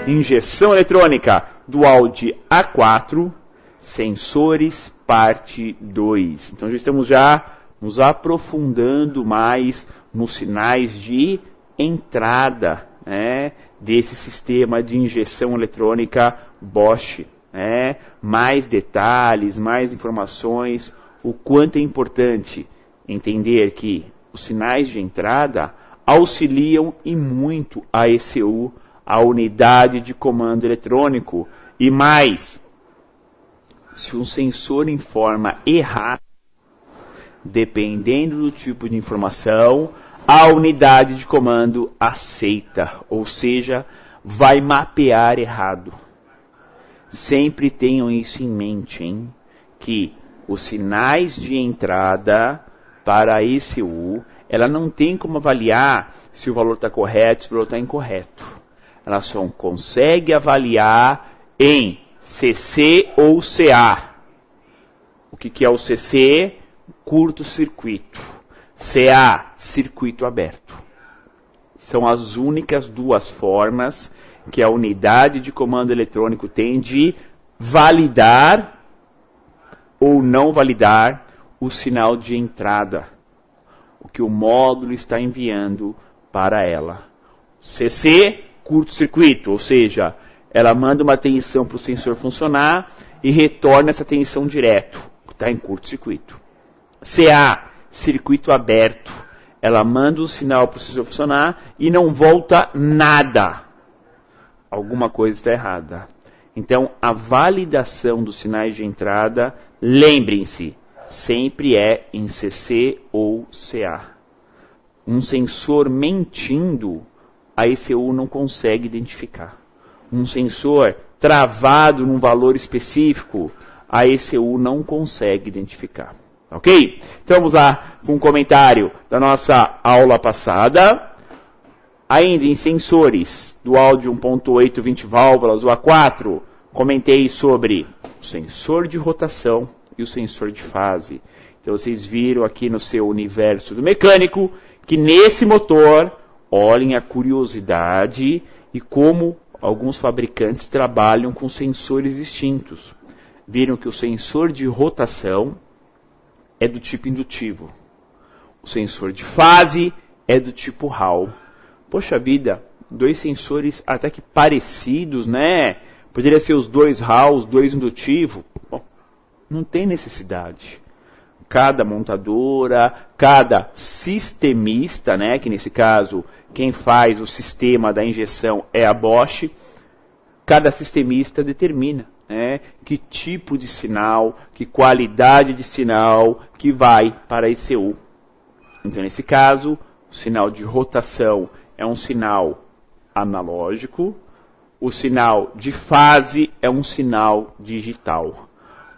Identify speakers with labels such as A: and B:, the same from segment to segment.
A: injeção eletrônica, dual de A4, sensores, parte 2. Então já estamos nos aprofundando mais nos sinais de entrada, né, desse sistema de injeção eletrônica Bosch. Mais detalhes, mais informações, o quanto é importante entender que os sinais de entrada auxiliam e muito a ECU, a unidade de comando eletrônico, e mais, se um sensor informa errado, dependendo do tipo de informação, a unidade de comando aceita, ou seja, vai mapear errado. Sempre tenham isso em mente, hein? Que os sinais de entrada para a ECU, ela não tem como avaliar se o valor está correto, se o valor está incorreto. Ela só consegue avaliar em CC ou CA. O que é o CC? Curto-circuito. CA, circuito aberto. São as únicas duas formas que a unidade de comando eletrônico tem de validar ou não validar o sinal de entrada, o que o módulo está enviando para ela. CC, curto-circuito, ou seja, ela manda uma tensão para o sensor funcionar e retorna essa tensão direto, que está em curto-circuito. CA, circuito aberto, ela manda o sinal para o sensor funcionar e não volta nada. Alguma coisa está errada. Então, a validação dos sinais de entrada, lembrem-se, sempre é em CC ou CA. Um sensor mentindo, a ECU não consegue identificar. Um sensor travado num valor específico, a ECU não consegue identificar. Ok? Então vamos lá com um comentário da nossa aula passada. Ainda em sensores do áudio 1.8 20 válvulas, o A4, comentei sobre o sensor de rotação e o sensor de fase. Então vocês viram aqui no seu universo do mecânico que nesse motor, olhem a curiosidade e como alguns fabricantes trabalham com sensores distintos. Viram que o sensor de rotação é do tipo indutivo. O sensor de fase é do tipo Hall. Poxa vida, dois sensores até que parecidos, né? Poderia ser os dois Hall, os dois indutivos. Bom, não tem necessidade. Cada montadora, cada sistemista, né? Que nesse caso, quem faz o sistema da injeção é a Bosch. Cada sistemista determina, né, que tipo de sinal, que qualidade de sinal que vai para a ECU. Então, nesse caso, o sinal de rotação é um sinal analógico, o sinal de fase é um sinal digital.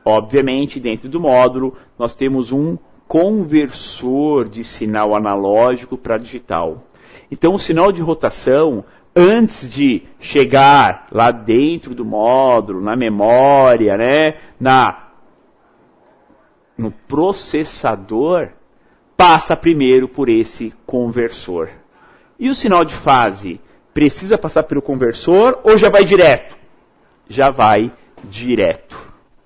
A: Obviamente, dentro do módulo, nós temos um conversor de sinal analógico para digital. Então, o sinal de rotação, antes de chegar lá dentro do módulo, na memória, né, no processador, passa primeiro por esse conversor. E o sinal de fase precisa passar pelo conversor ou já vai direto? Já vai direto,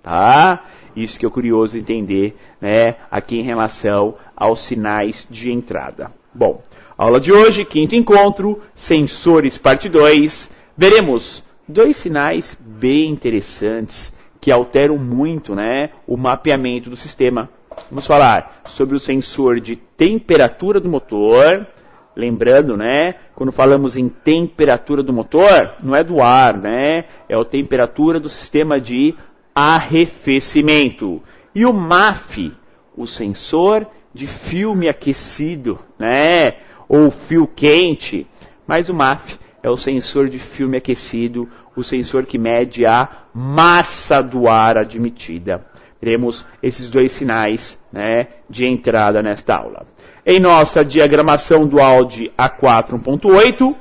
A: tá? Isso que é curioso entender, né, aqui em relação aos sinais de entrada. Bom, aula de hoje, quinto encontro, sensores parte 2. Veremos dois sinais bem interessantes que alteram muito, né, o mapeamento do sistema. Vamos falar sobre o sensor de temperatura do motor. Lembrando, né, quando falamos em temperatura do motor, não é do ar, né, é a temperatura do sistema de arrefecimento. E o MAF, o sensor de filme aquecido, né, ou fio quente, mas o MAF é o sensor de filme aquecido, o sensor que mede a massa do ar admitida. Teremos esses dois sinais, né, de entrada nesta aula. Em nossa diagramação dual de A4 1.8,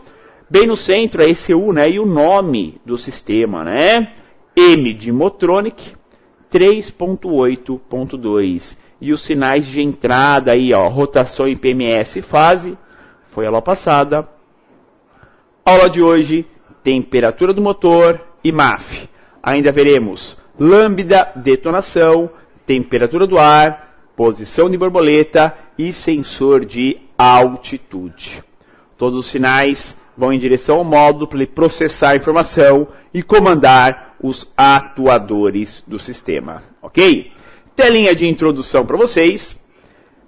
A: bem no centro a ECU, né, e o nome do sistema, né, M de Motronic 3.8.2. E os sinais de entrada aí, ó, rotação em PMS e fase, foi a aula passada. Aula de hoje, temperatura do motor e MAF. Ainda veremos lambda, detonação, temperatura do ar, posição de borboleta e sensor de altitude. Todos os sinais vão em direção ao módulo para ele processar a informação e comandar os atuadores do sistema. Ok? Telinha de introdução para vocês.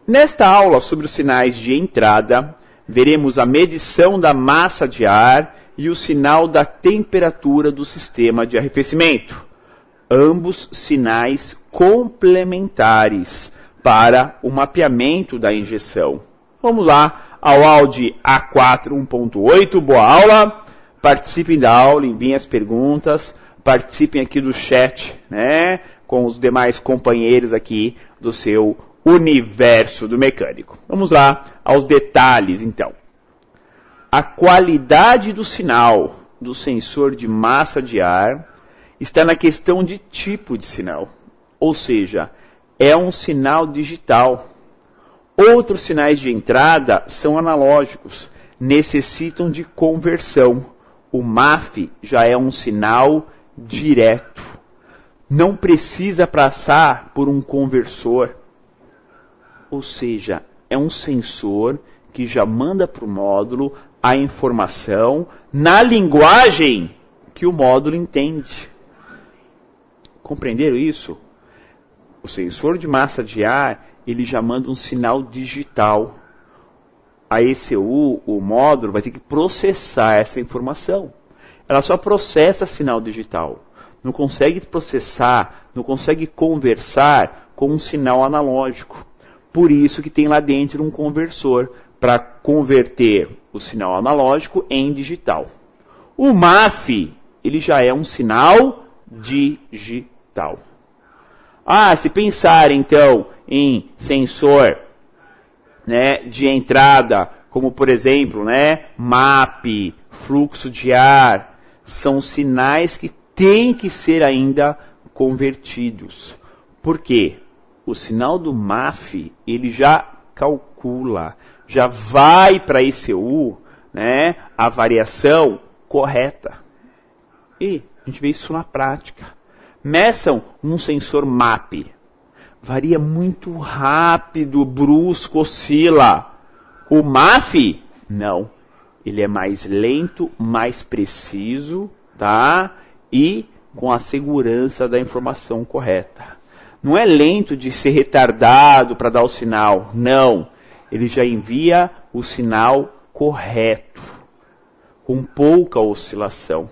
A: Nesta aula sobre os sinais de entrada, veremos a medição da massa de ar e o sinal da temperatura do sistema de arrefecimento. Ambos sinais complementares para o mapeamento da injeção. Vamos lá ao Audi A4 1.8. Boa aula. Participem da aula, enviem as perguntas. Participem aqui do chat, né, com os demais companheiros aqui do seu universo do mecânico. Vamos lá aos detalhes, então. A qualidade do sinal do sensor de massa de ar está na questão de tipo de sinal, ou seja, é um sinal digital. Outros sinais de entrada são analógicos, necessitam de conversão. O MAF já é um sinal direto, não precisa passar por um conversor, ou seja, é um sensor que já manda para o módulo a informação na linguagem que o módulo entende. Compreenderam isso? O sensor de massa de ar, ele já manda um sinal digital. A ECU, o módulo, vai ter que processar essa informação. Ela só processa sinal digital. Não consegue processar, não consegue conversar com um sinal analógico. Por isso que tem lá dentro um conversor para converter o sinal analógico em digital. O MAF, ele já é um sinal digital. Se pensar então em sensor, né, de entrada, como por exemplo, né, MAP, fluxo de ar, são sinais que têm que ser ainda convertidos. Por quê? O sinal do MAF, ele já calcula, já vai para a ECU, né, a variação correta. E a gente vê isso na prática. Meçam um sensor MAP. Varia muito rápido, brusco, oscila. O MAF, não. Ele é mais lento, mais preciso, tá? E com a segurança da informação correta. Não é lento de ser retardado para dar o sinal, não. Ele já envia o sinal correto, com pouca oscilação.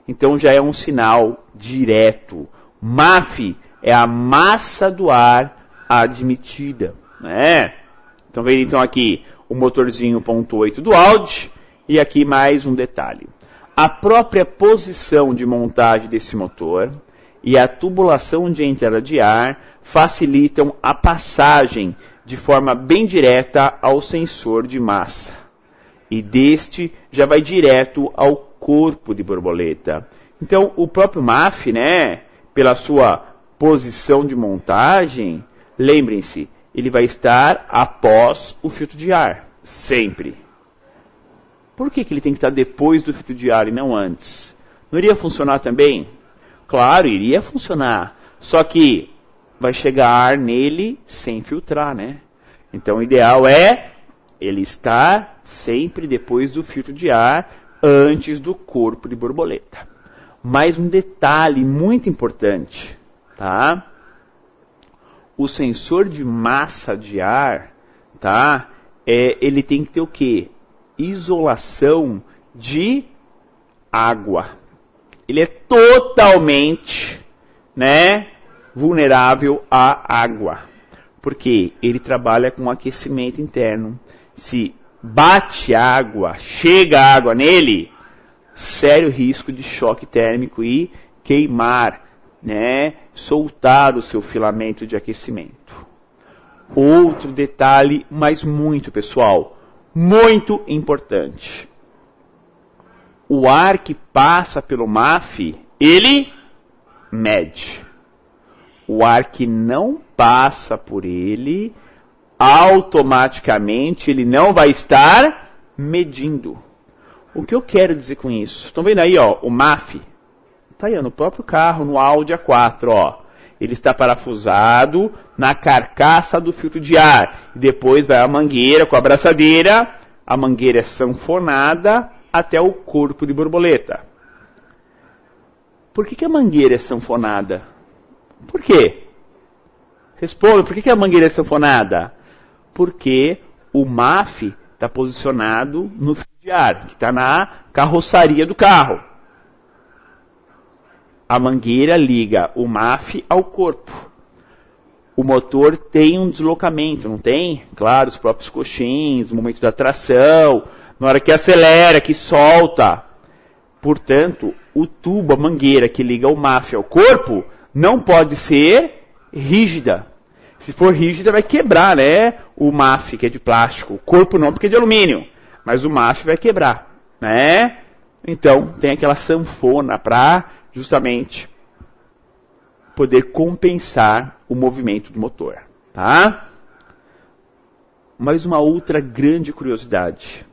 A: Então já é um sinal direto. MAF é a massa do ar admitida, né? Então veja então aqui o motorzinho 1.8 do Audi e aqui mais um detalhe. A própria posição de montagem desse motor e a tubulação de entrada de ar facilitam a passagem de forma bem direta ao sensor de massa. E deste já vai direto ao corpo de borboleta. Então, o próprio MAF, né, pela sua posição de montagem, lembrem-se, ele vai estar após o filtro de ar, sempre. Por que ele tem que estar depois do filtro de ar e não antes? Não iria funcionar também? Claro, iria funcionar. Só que vai chegar ar nele sem filtrar, né? Então, o ideal é ele estar sempre depois do filtro de ar, antes do corpo de borboleta. Mais um detalhe muito importante, tá? O sensor de massa de ar, tá? Ele tem que ter o quê? Isolação de água. Ele é totalmente, né, vulnerável à água. Porque ele trabalha com aquecimento interno. Se bate água, chega água nele, sério risco de choque térmico e queimar, né, soltar o seu filamento de aquecimento. Outro detalhe, mas muito pessoal, muito importante. O ar que passa pelo MAF, ele mede. O ar que não passa por ele, automaticamente ele não vai estar medindo. O que eu quero dizer com isso? Estão vendo aí, ó, o MAF? Está aí, ó, no próprio carro, no Audi A4, ó. Ele está parafusado na carcaça do filtro de ar. E depois vai a mangueira com a abraçadeira. A mangueira é sanfonada até o corpo de borboleta. Por que a mangueira é sanfonada? Por quê? Responda, por que a mangueira é sanfonada? Porque o MAF está posicionado no filtro de ar, que está na carroçaria do carro. A mangueira liga o MAF ao corpo. O motor tem um deslocamento, não tem? Claro, os próprios coxins, o momento da tração, na hora que acelera, que solta. Portanto, o tubo, a mangueira que liga o MAF ao corpo, não pode ser rígida. Se for rígida, vai quebrar, né? O MAF, que é de plástico. O corpo não, porque é de alumínio. Mas o MAF vai quebrar, né? Então, tem aquela sanfona para justamente poder compensar o movimento do motor, tá? Mas uma outra grande curiosidade.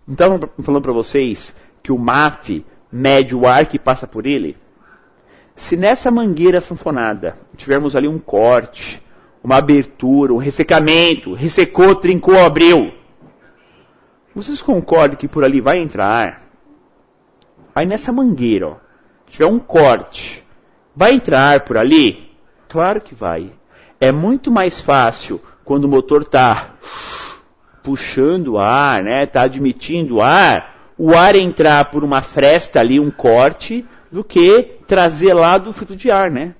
A: Não estava falando para vocês que o MAF mede o ar que passa por ele? Se nessa mangueira sanfonada tivermos ali um corte, uma abertura, um ressecamento, ressecou, trincou, abriu, vocês concordam que por ali vai entrar ar? Aí nessa mangueira, ó, tiver um corte, vai entrar ar por ali? Claro que vai. É muito mais fácil quando o motor está puxando ar, né, está admitindo ar, o ar entrar por uma fresta ali, um corte, do que trazer lá do filtro de ar, né?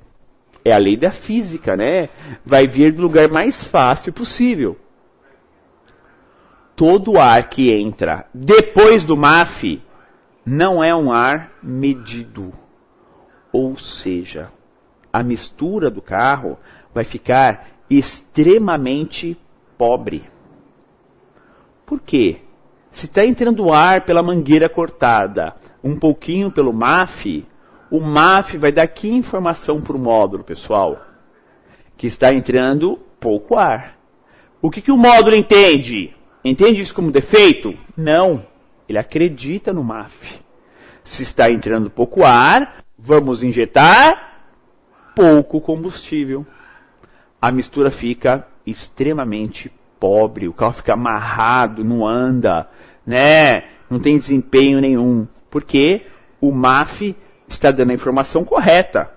A: É a lei da física, né? Vai vir do lugar mais fácil possível. Todo ar que entra depois do MAF não é um ar medido. Ou seja, a mistura do carro vai ficar extremamente pobre. Por quê? Se está entrando ar pela mangueira cortada, um pouquinho pelo MAF, o MAF vai dar que informação para o módulo, pessoal? Que está entrando pouco ar. O que o módulo entende? Entende isso como defeito? Não. Ele acredita no MAF. Se está entrando pouco ar, vamos injetar pouco combustível. A mistura fica extremamente pobre, o carro fica amarrado, não anda, né? Não tem desempenho nenhum, porque o MAF está dando a informação correta.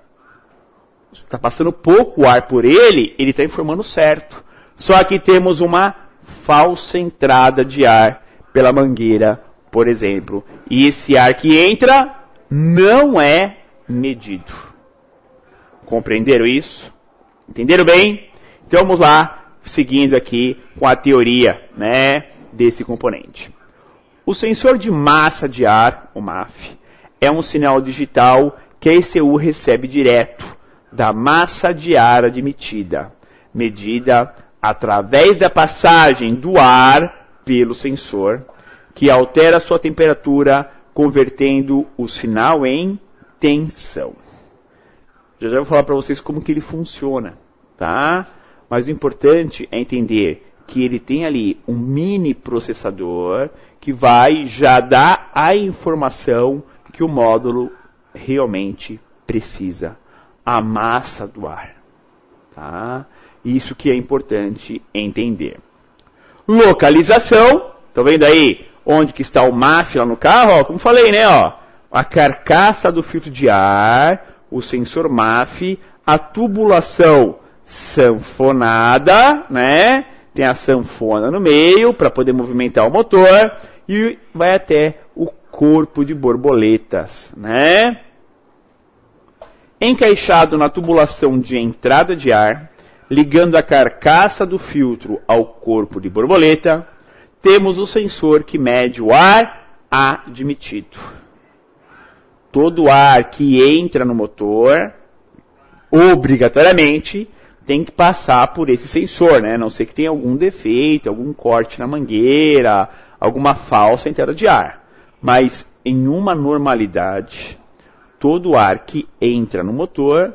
A: Está passando pouco ar por ele, ele está informando certo. Só que temos uma falsa entrada de ar pela mangueira, por exemplo. E esse ar que entra não é medido. Compreenderam isso? Entenderam bem? Então vamos lá, seguindo aqui com a teoria, né, desse componente. O sensor de massa de ar, o MAF, é um sinal digital que a ECU recebe direto da massa de ar admitida, medida através da passagem do ar pelo sensor, que altera sua temperatura, convertendo o sinal em tensão. Já vou falar para vocês como que ele funciona, tá? Mas o importante é entender que ele tem ali um mini processador que vai já dar a informação que o módulo realmente precisa. A massa do ar. Tá? Isso que é importante entender. Localização. Estão vendo aí onde que está o MAF lá no carro? Ó, como falei, né? Ó, a carcaça do filtro de ar, o sensor MAF, a tubulação sanfonada, né? Tem a sanfona no meio para poder movimentar o motor e vai até o corpo de borboletas, né? Encaixado na tubulação de entrada de ar, ligando a carcaça do filtro ao corpo de borboleta, temos o sensor que mede o ar admitido. Todo ar que entra no motor, obrigatoriamente, tem que passar por esse sensor, né? A não ser que tenha algum defeito, algum corte na mangueira, alguma falsa entrada de ar. Mas em uma normalidade, todo ar que entra no motor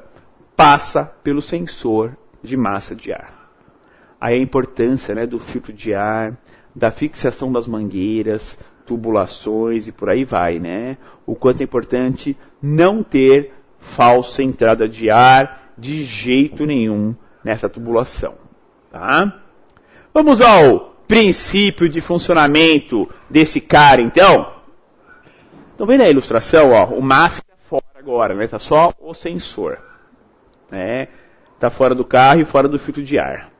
A: passa pelo sensor de massa de ar. Aí a importância, né, do filtro de ar, da fixação das mangueiras, tubulações e por aí vai, né? O quanto é importante não ter falsa entrada de ar de jeito nenhum nessa tubulação, tá? Vamos ao princípio de funcionamento desse cara, então. Estão vendo a ilustração? Ó, o MAF está fora agora, né? Está só o sensor. Está fora do carro e fora do filtro de ar.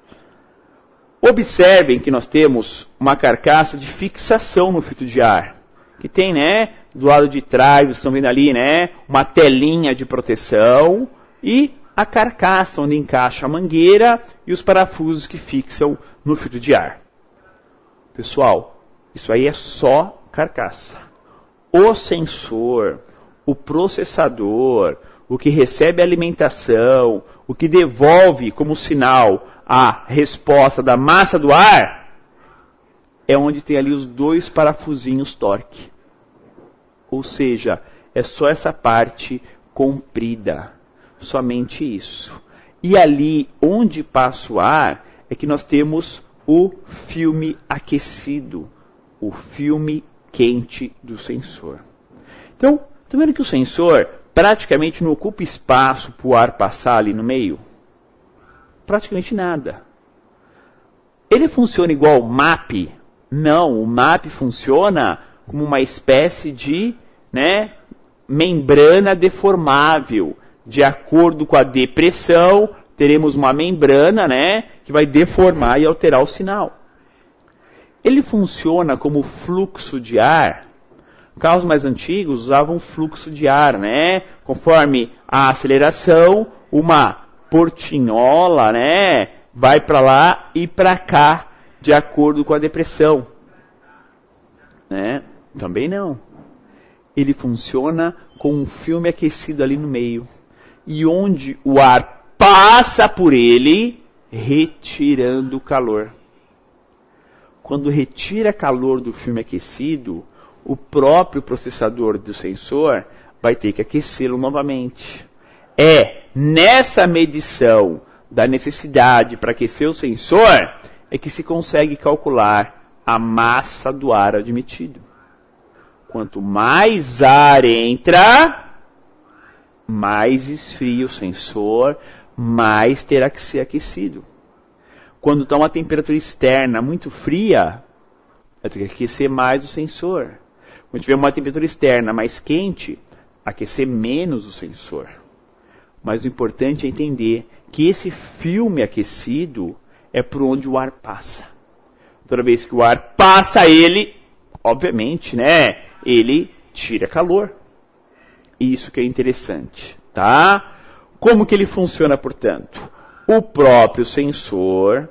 A: Observem que nós temos uma carcaça de fixação no filtro de ar. Que tem, né? Do lado de trás, vocês estão vendo ali, né? Uma telinha de proteção e a carcaça onde encaixa a mangueira e os parafusos que fixam no filtro de ar. Pessoal, isso aí é só carcaça. O sensor, o processador, o que recebe a alimentação, o que devolve como sinal a resposta da massa do ar, é onde tem ali os 2 parafusinhos torque. Ou seja, é só essa parte comprida. Somente isso. E ali onde passa o ar é que nós temos o filme aquecido, o filme quente do sensor. Então, estão vendo que o sensor praticamente não ocupa espaço para o ar passar ali no meio? Praticamente nada. Ele funciona igual o MAP? Não, o MAP funciona como uma espécie de, né, membrana deformável. De acordo com a depressão, teremos uma membrana, né, que vai deformar e alterar o sinal. Ele funciona como fluxo de ar. Carros mais antigos usavam fluxo de ar, né? Conforme a aceleração, uma portinhola, né, vai para lá e para cá, de acordo com a depressão. Né? Também não. Ele funciona com um filme aquecido ali no meio. E onde o ar passa por ele, retirando o calor. Quando retira calor do filme aquecido, o próprio processador do sensor vai ter que aquecê-lo novamente. É nessa medição da necessidade para aquecer o sensor é que se consegue calcular a massa do ar admitido. Quanto mais ar entra, mais esfria o sensor, mais terá que ser aquecido. Quando está uma temperatura externa muito fria, vai ter que aquecer mais o sensor. Quando tiver uma temperatura externa mais quente, aquecer menos o sensor. Mas o importante é entender que esse filme aquecido é por onde o ar passa. Toda vez que o ar passa ele, obviamente, né, ele tira calor. Isso que é interessante, tá? Como que ele funciona, portanto? O próprio sensor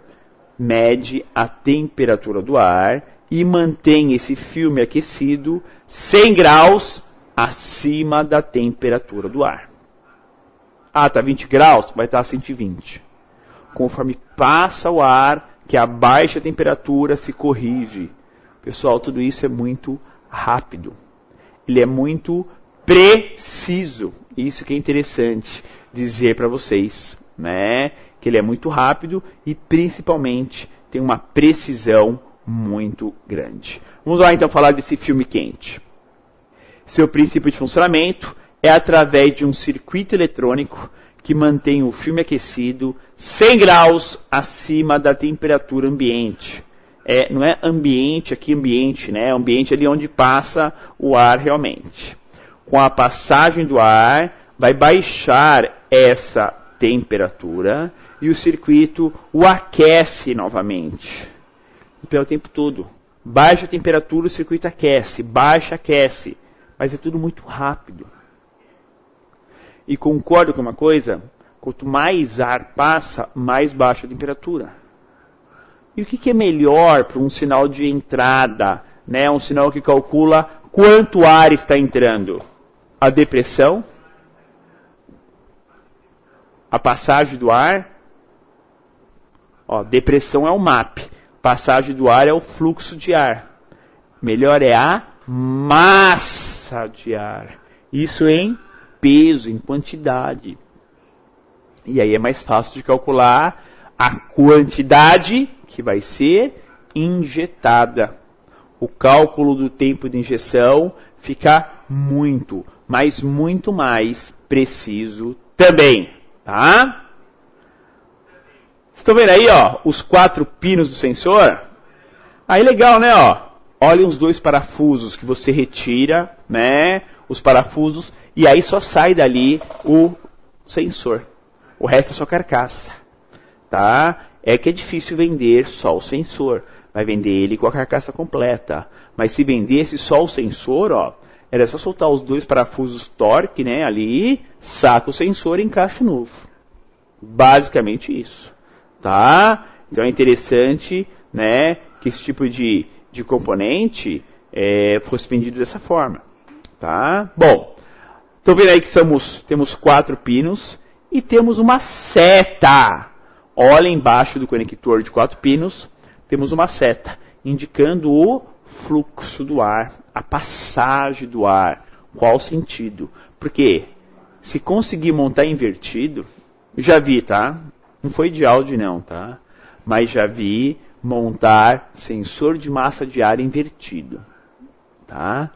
A: mede a temperatura do ar e mantém esse filme aquecido 100 graus acima da temperatura do ar. Ah, está 20 graus? Vai estar a 120. Conforme passa o ar, que a baixa temperatura se corrige. Pessoal, tudo isso é muito rápido. Ele é muito preciso. Isso que é interessante dizer para vocês, né? Que ele é muito rápido e principalmente tem uma precisão muito grande. Vamos lá então falar desse filme quente. Seu princípio de funcionamento é através de um circuito eletrônico que mantém o filme aquecido 100 graus acima da temperatura ambiente. Não é ambiente aqui, ambiente, né? Ambiente ali onde passa o ar realmente. Com a passagem do ar, vai baixar essa temperatura e o circuito o aquece novamente. Pelo tempo todo. Baixa a temperatura, o circuito aquece. Baixa, aquece. Mas é tudo muito rápido. E concordo com uma coisa? Quanto mais ar passa, mais baixa a temperatura. E o que é melhor para um sinal de entrada? Né? Um sinal que calcula quanto ar está entrando. A depressão? A passagem do ar? Ó, depressão é o MAP. Passagem do ar é o fluxo de ar. Melhor é a massa de ar. Isso em peso, em quantidade. E aí é mais fácil de calcular a quantidade que vai ser injetada. o cálculo do tempo de injeção fica muito, mas muito mais preciso também, tá? Estão vendo aí, ó, os 4 pinos do sensor? Aí legal, né, ó? Olhem os 2 parafusos que você retira, né? Os parafusos, e aí só sai dali o sensor. O resto é só carcaça, tá? É que é difícil vender só o sensor. Vai vender ele com a carcaça completa. Mas se vendesse só o sensor, ó, era só soltar os 2 parafusos torque, né, ali, saca o sensor e encaixa novo. Basicamente isso, tá? Então é interessante, né, que esse tipo de componente fosse vendido dessa forma, tá? Bom, estão vendo aí que temos 4 pinos e temos uma seta. Olha embaixo do conector de 4 pinos, temos uma seta indicando o fluxo do ar, a passagem do ar. Qual sentido? Porque se conseguir montar invertido, já vi, tá? Não foi de áudio não, tá? Mas já vi montar sensor de massa de ar invertido, tá?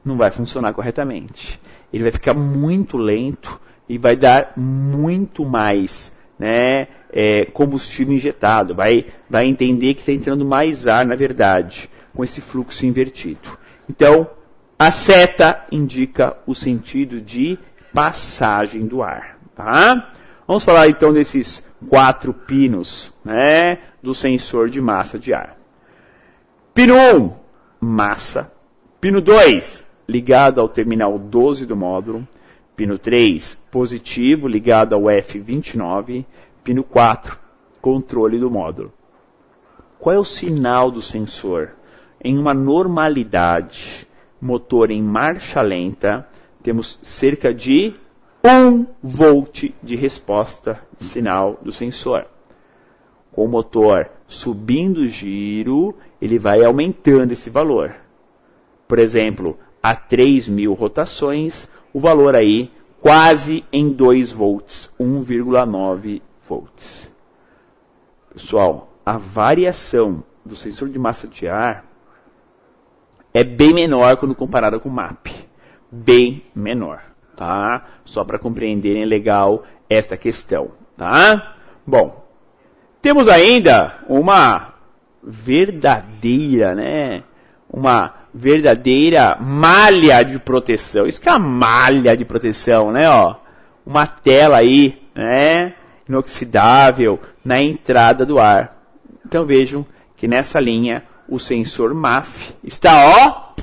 A: Não vai funcionar corretamente. Ele vai ficar muito lento e vai dar muito mais, né, combustível injetado. Vai entender que está entrando mais ar, na verdade, com esse fluxo invertido. Então, a seta indica o sentido de passagem do ar, tá? Vamos falar então desses 4 pinos, né, do sensor de massa de ar. Pino 1, massa. Pino 2, ligado ao terminal 12 do módulo. Pino 3, positivo, ligado ao F29. Pino 4, controle do módulo. Qual é o sinal do sensor? Em uma normalidade, motor em marcha lenta, temos cerca de 1 volt de resposta de sinal do sensor. Com o motor subindo o giro, ele vai aumentando esse valor. Por exemplo, a 3.000 rotações, o valor aí quase em 2 volts, 1,9 volts. Pessoal, a variação do sensor de massa de ar é bem menor quando comparada com o MAP. Bem menor, tá? Só para compreenderem legal esta questão, tá? Bom, temos ainda uma verdadeira, né? Uma verdadeira malha de proteção. Isso que é a malha de proteção, né? Ó, uma tela aí, né? Inoxidável na entrada do ar. Então vejam que nessa linha o sensor MAF está, ó,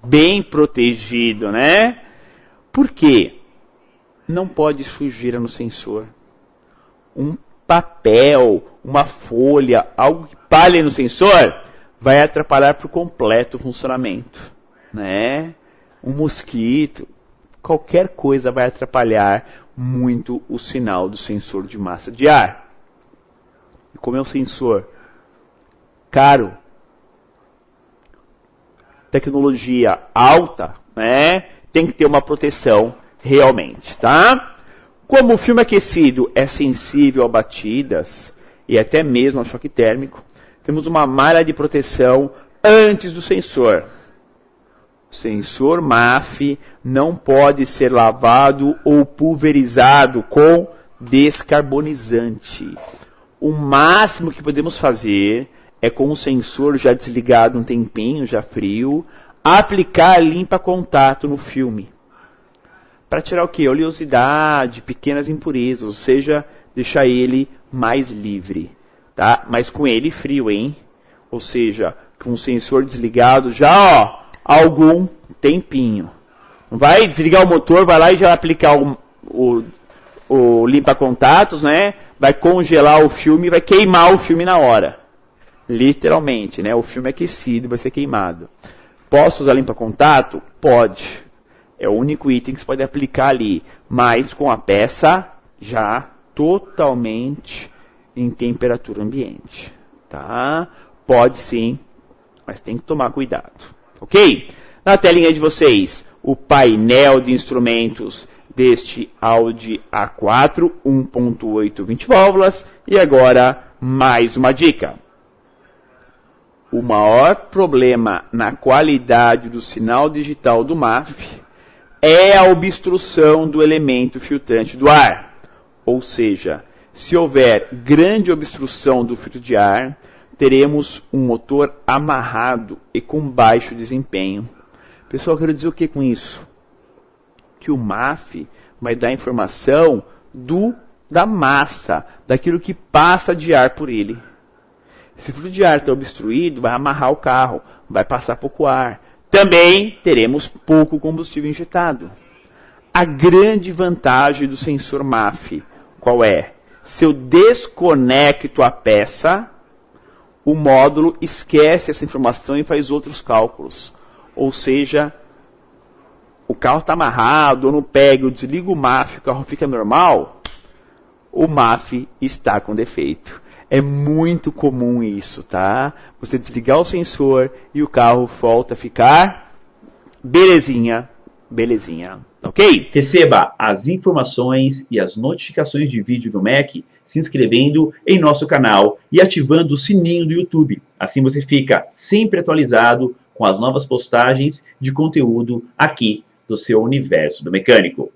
A: bem protegido, né? Por quê? Não pode sujeira no sensor. Um papel, uma folha, algo que palhe no sensor vai atrapalhar por completo o funcionamento, né? Um mosquito, qualquer coisa vai atrapalhar muito o sinal do sensor de massa de ar. E como é um sensor caro, tecnologia alta, né? Tem que ter uma proteção realmente, tá? Como o filme aquecido é sensível a batidas e até mesmo a choque térmico, temos uma malha de proteção antes do sensor. O sensor MAF não pode ser lavado ou pulverizado com descarbonizante. O máximo que podemos fazer é, com o sensor já desligado um tempinho, já frio, aplicar limpa-contato no filme. Para tirar o quê? Oleosidade, pequenas impurezas, ou seja, deixar ele mais livre. Tá? Mas com ele frio, hein? Ou seja, com o sensor desligado já, ó, há algum tempinho. Não vai desligar o motor, vai lá e já aplicar o limpa-contatos, né? Vai congelar o filme, vai queimar o filme na hora. Literalmente, né? O filme é aquecido, vai ser queimado. Posso usar limpa-contato? Pode. É o único item que você pode aplicar ali. Mas com a peça já totalmente em temperatura ambiente. Tá? Pode sim, mas tem que tomar cuidado. Ok? Na telinha de vocês, o painel de instrumentos deste Audi A4 1.8 20 válvulas. E agora, mais uma dica. o maior problema na qualidade do sinal digital do MAF é a obstrução do elemento filtrante do ar. Ou seja, se houver grande obstrução do filtro de ar, teremos um motor amarrado e com baixo desempenho. Pessoal, eu quero dizer o que com isso? Que o MAF vai dar informação da massa, daquilo que passa de ar por ele. Se o fluxo de ar está obstruído, vai amarrar o carro, vai passar pouco ar. Também teremos pouco combustível injetado. A grande vantagem do sensor MAF, qual é? Se eu desconecto a peça, o módulo esquece essa informação e faz outros cálculos. Ou seja, o carro está amarrado, eu não pego, eu desligo o MAF, o carro fica normal, o MAF está com defeito. É muito comum isso, tá? Você desligar o sensor e o carro volta a ficar belezinha, belezinha, ok? Receba as informações e as notificações de vídeo do MEC se inscrevendo em nosso canal e ativando o sininho do YouTube. Assim você fica sempre atualizado com as novas postagens de conteúdo aqui do seu universo do mecânico.